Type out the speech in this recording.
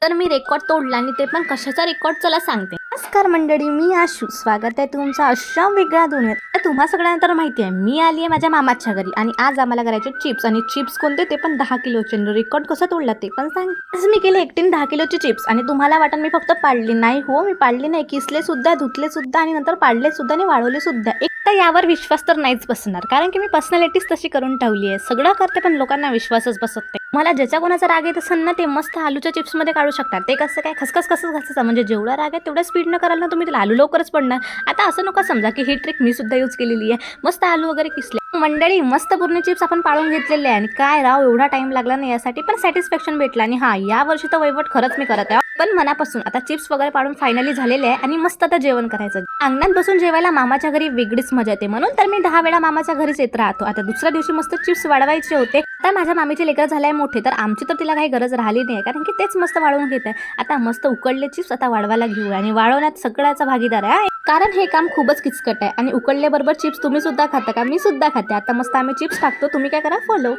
तर मी रेकॉर्ड तोडला आणि ते पण कशाचा रेकॉर्ड चला सांगते. नमस्कार मंडळी, मी आशू. स्वागत आहे तुमचं अशा वेगळ्या दुनियेत. तुम्हा सगळ्यांना तर माहिती आहे मी आली आहे माझ्या मामाच्या घरी आणि आज आम्हाला करायचे चिप्स. आणि चिप्स कोणते ते पण 10 किलोचे. रेकॉर्ड कसा तोडला ते पण सांग. आज मी केले एकटीने 10 किलोचे चिप्स आणि तुम्हाला वाटत मी फक्त पाडली नाही. हो, मी पाडली नाही, किसले सुद्धा, धुतले सुद्धा आणि नंतर पाडले सुद्धा आणि वाळवले सुद्धा. एकटा यावर विश्वास तर नाहीच बसणार, कारण की मी पर्सनॅलिटीच तशी करून ठेवली आहे. सगळं करते पण लोकांना विश्वासच बसत नाही. मला ज्याच्या कोणाचा राग येत असेल ना ते मस्त आलूच्या चिप्स मध्ये काढू शकतात. ते कसं काय खसखस कसं घासायचं, म्हणजे जेवढा राग आहे तेवढ्या स्पीड न कराल ना तुम्ही, त्याला आलू लवकरच पडणार. आता असं नका समजा की ही ट्रिक मी सुद्धा यूज केलेली आहे. मस्त आलू वगैरे किसले मंडळी, मस्त पूर्ण चिप्स आपण पाळून घेतलेले आहे. आणि काय राव, एवढा टाइम लागला नाही यासाठी, पण सॅटिस्फॅक्शन भेटला. आणि हा, या वर्षी तर वैवट खरंच मी करत आहे पण मनापासून. आता चिप्स वगैरे पाडून फायनली झालेले आहे आणि मस्त आता जेवण करायचं. अंगणात बसून जेवायला मामाच्या घरी वेगळीच मजा येते, म्हणून तर मी 10 वेळा मामाच्या घरीच येत राहतो. आता दुसऱ्या दिवशी मस्त चिप्स वाढवायचे होते. आता माझ्या मामीचे लेकर झाले मोठे, तर आमची तर तिला काही गरज राहिली नाही, कारण की तेच मस्त वाढवून घेत आहे. आता मस्त उकडले चिप्स आता वाढवायला घेऊ आणि वाढवण्यात सगळ्याचा भागीदार आहे, कारण हे काम खूपच किचकट आहे. आणि उकडल्याबरोबर चिप्स तुम्ही सुद्धा खाता का? मी सुद्धा खाते. आता मस्त आम्ही चिप्स टाकतो, तुम्ही काय करा, फॉलो.